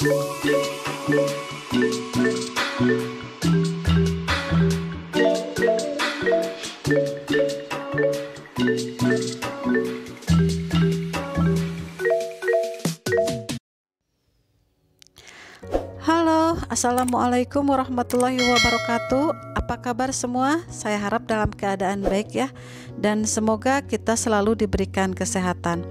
Halo, assalamualaikum warahmatullahi wabarakatuh. Apa kabar semua? Saya harap dalam keadaan baik ya, dan semoga kita selalu diberikan kesehatan.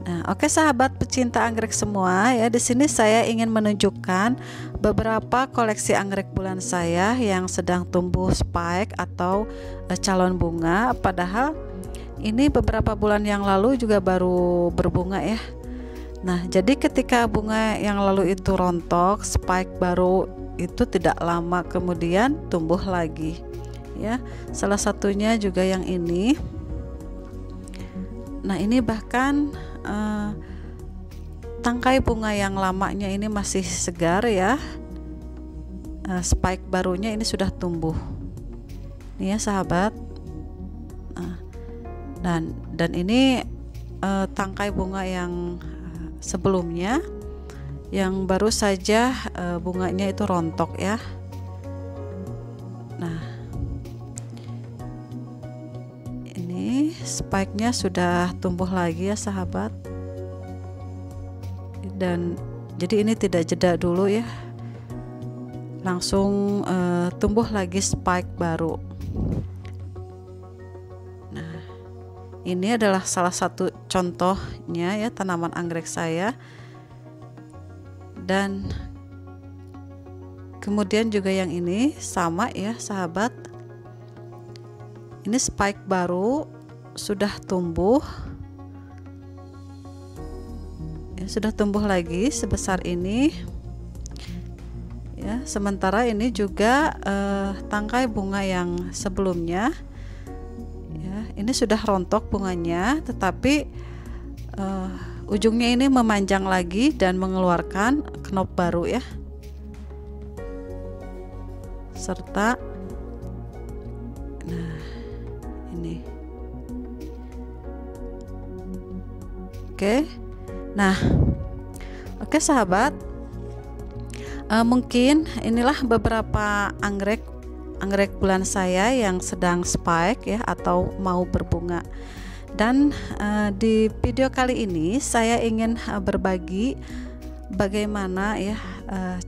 Nah, oke sahabat pecinta anggrek semua ya, di sini saya ingin menunjukkan beberapa koleksi anggrek bulan saya yang sedang tumbuh spike atau calon bunga. Padahal ini beberapa bulan yang lalu juga baru berbunga ya. Nah, jadi ketika bunga yang lalu itu rontok, spike baru itu tidak lama kemudian tumbuh lagi. Ya, salah satunya juga yang ini. Nah, ini bahkan tangkai bunga yang lamanya ini masih segar ya. Spike barunya ini sudah tumbuh. Nih ya sahabat. Dan ini tangkai bunga yang sebelumnya yang baru saja bunganya itu rontok ya. Nah, ini spike-nya sudah tumbuh lagi ya sahabat. Dan jadi ini tidak jeda dulu ya, langsung tumbuh lagi spike baru. Ini adalah salah satu contohnya ya tanaman anggrek saya. Dan kemudian juga yang ini sama ya sahabat. Ini spike baru sudah tumbuh. Ya, sudah tumbuh lagi sebesar ini. Ya, sementara ini juga tangkai bunga yang sebelumnya ini sudah rontok bunganya, tetapi ujungnya ini memanjang lagi dan mengeluarkan knop baru ya, serta nah ini oke sahabat, mungkin inilah beberapa anggrek bulan saya yang sedang spike ya atau mau berbunga. Dan di video kali ini saya ingin berbagi bagaimana ya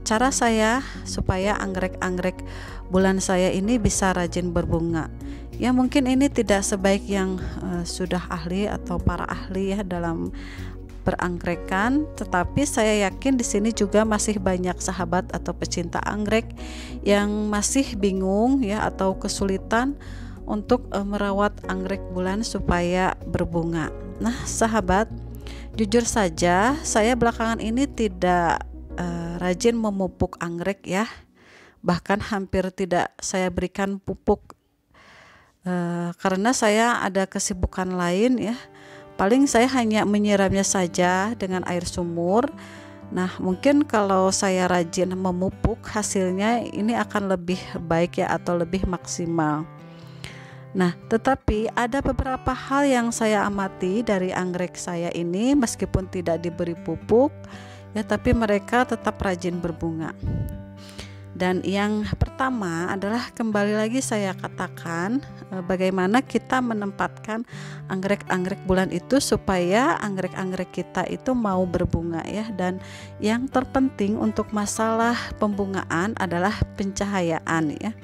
cara saya supaya anggrek bulan saya ini bisa rajin berbunga. Ya mungkin ini tidak sebaik yang sudah ahli atau para ahli ya dalam berangkrekan, tetapi saya yakin di sini juga masih banyak sahabat atau pecinta anggrek yang masih bingung ya atau kesulitan untuk merawat anggrek bulan supaya berbunga. Nah, sahabat, jujur saja saya belakangan ini tidak rajin memupuk anggrek ya. Bahkan hampir tidak saya berikan pupuk karena saya ada kesibukan lain ya. Paling saya hanya menyiramnya saja dengan air sumur. Nah, mungkin kalau saya rajin memupuk hasilnya ini akan lebih baik ya atau lebih maksimal. Nah, tetapi ada beberapa hal yang saya amati dari anggrek saya ini meskipun tidak diberi pupuk ya, tapi mereka tetap rajin berbunga. Dan yang pertama adalah kembali lagi saya katakan bagaimana kita menempatkan anggrek-anggrek bulan itu supaya anggrek-anggrek kita itu mau berbunga ya. Dan yang terpenting untuk masalah pembungaan adalah pencahayaan ya.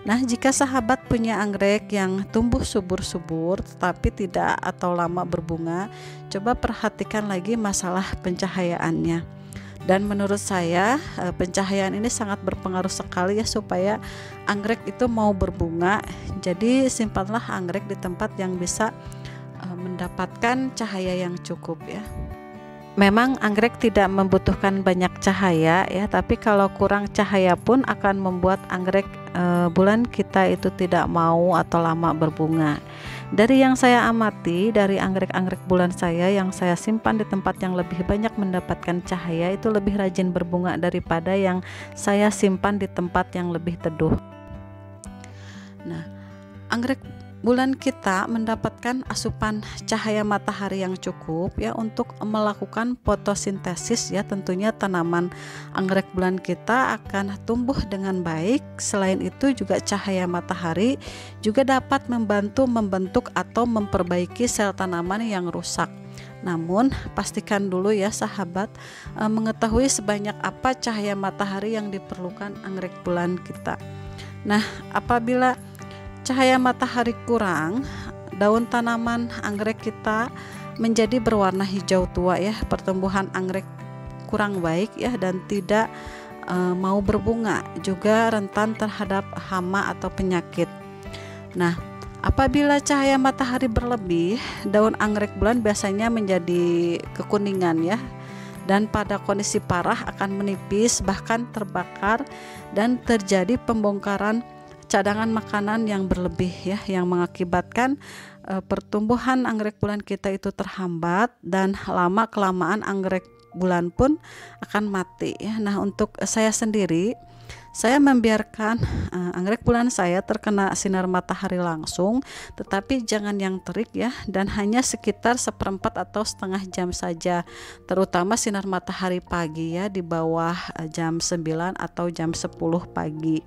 Nah, jika sahabat punya anggrek yang tumbuh subur-subur tetapi tidak atau lama berbunga, coba perhatikan lagi masalah pencahayaannya. Dan menurut saya pencahayaan ini sangat berpengaruh sekali ya supaya anggrek itu mau berbunga. Jadi simpanlah anggrek di tempat yang bisa mendapatkan cahaya yang cukup ya. Memang anggrek tidak membutuhkan banyak cahaya ya, tapi kalau kurang cahaya pun akan membuat anggrek bulan kita itu tidak mau atau lama berbunga. Dari yang saya amati dari anggrek-anggrek bulan saya yang saya simpan di tempat yang lebih banyak mendapatkan cahaya itu lebih rajin berbunga daripada yang saya simpan di tempat yang lebih teduh. Nah, anggrek bulan kita mendapatkan asupan cahaya matahari yang cukup ya untuk melakukan fotosintesis ya, tentunya tanaman anggrek bulan kita akan tumbuh dengan baik. Selain itu juga cahaya matahari juga dapat membantu membentuk atau memperbaiki sel tanaman yang rusak. Namun pastikan dulu ya sahabat, mengetahui sebanyak apa cahaya matahari yang diperlukan anggrek bulan kita. Nah, apabila cahaya matahari kurang, daun tanaman anggrek kita menjadi berwarna hijau tua ya, pertumbuhan anggrek kurang baik ya, dan tidak mau berbunga, juga rentan terhadap hama atau penyakit. Nah, apabila cahaya matahari berlebih, daun anggrek bulan biasanya menjadi kekuningan ya, dan pada kondisi parah akan menipis bahkan terbakar, dan terjadi pembongkaran cadangan makanan yang berlebih ya, yang mengakibatkan pertumbuhan anggrek bulan kita itu terhambat, dan lama kelamaan anggrek bulan pun akan mati ya. Nah, untuk saya sendiri, saya membiarkan anggrek bulan saya terkena sinar matahari langsung, tetapi jangan yang terik ya, dan hanya sekitar 1/4 atau setengah jam saja, terutama sinar matahari pagi ya, di bawah jam 9 atau jam 10 pagi.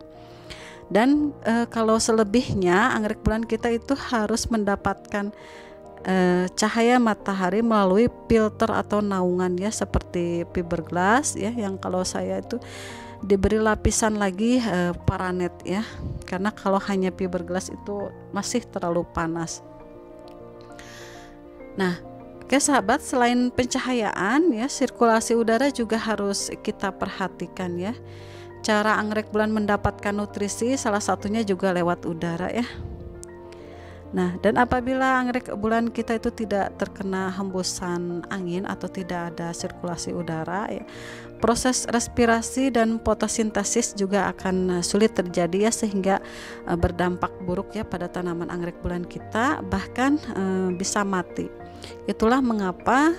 Dan kalau selebihnya anggrek bulan kita itu harus mendapatkan cahaya matahari melalui filter atau naungan ya, seperti fiberglass ya, yang kalau saya itu diberi lapisan lagi paranet ya, karena kalau hanya fiberglass itu masih terlalu panas. Nah, oke sahabat, selain pencahayaan ya, sirkulasi udara juga harus kita perhatikan ya. Cara anggrek bulan mendapatkan nutrisi salah satunya juga lewat udara ya. Nah, dan apabila anggrek bulan kita itu tidak terkena hembusan angin atau tidak ada sirkulasi udara ya, proses respirasi dan fotosintesis juga akan sulit terjadi ya, sehingga berdampak buruk ya pada tanaman anggrek bulan kita, bahkan bisa mati. Itulah mengapa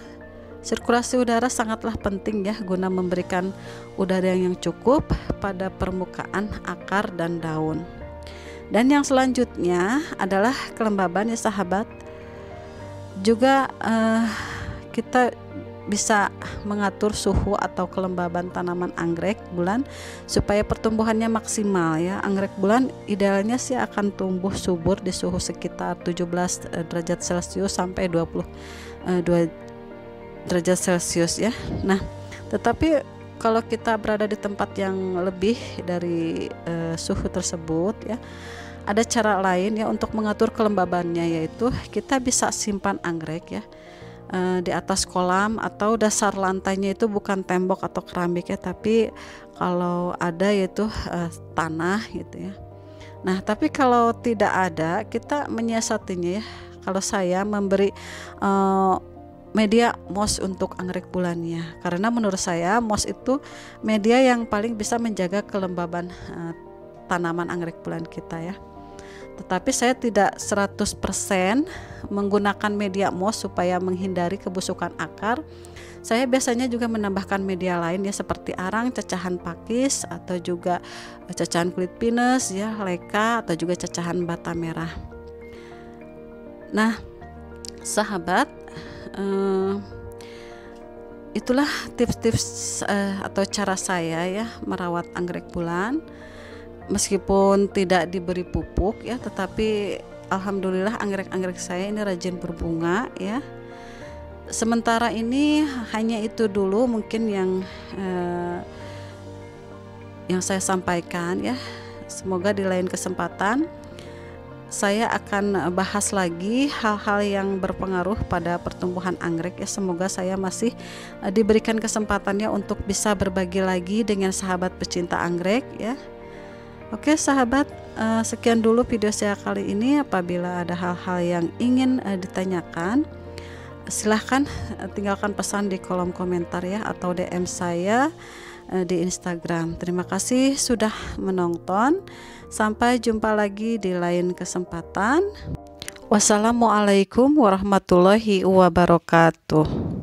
sirkulasi udara sangatlah penting ya, guna memberikan udara yang cukup pada permukaan akar dan daun. Dan yang selanjutnya adalah kelembaban ya sahabat. Juga kita bisa mengatur suhu atau kelembaban tanaman anggrek bulan supaya pertumbuhannya maksimal ya. Anggrek bulan idealnya sih akan tumbuh subur di suhu sekitar 17 derajat Celcius sampai 22 derajat Celcius ya. Nah, tetapi kalau kita berada di tempat yang lebih dari suhu tersebut ya, ada cara lain ya untuk mengatur kelembabannya, yaitu kita bisa simpan anggrek ya di atas kolam, atau dasar lantainya itu bukan tembok atau keramik ya, tapi kalau ada yaitu tanah gitu ya. Nah, tapi kalau tidak ada, kita menyiasatinya ya. Kalau saya memberi media moss untuk anggrek bulannya, karena menurut saya moss itu media yang paling bisa menjaga kelembaban tanaman anggrek bulan kita ya. Tetapi saya tidak 100% menggunakan media moss supaya menghindari kebusukan akar. Saya biasanya juga menambahkan media lain ya, seperti arang, cacahan pakis, atau juga cacahan kulit pinus ya, leka, atau juga cacahan bata merah. Nah, sahabat, itulah tips-tips atau cara saya ya merawat anggrek bulan. Meskipun tidak diberi pupuk ya, tetapi alhamdulillah anggrek-anggrek saya ini rajin berbunga ya. Sementara ini hanya itu dulu mungkin yang saya sampaikan ya. Semoga di lain kesempatan saya akan bahas lagi hal-hal yang berpengaruh pada pertumbuhan anggrek ya. Semoga saya masih diberikan kesempatannya untuk bisa berbagi lagi dengan sahabat pecinta anggrek ya. Oke sahabat, sekian dulu video saya kali ini. Apabila ada hal-hal yang ingin ditanyakan, silahkan tinggalkan pesan di kolom komentar ya, atau DM saya di Instagram. Terima kasih sudah menonton. Sampai jumpa lagi di lain kesempatan. Wassalamualaikum warahmatullahi wabarakatuh.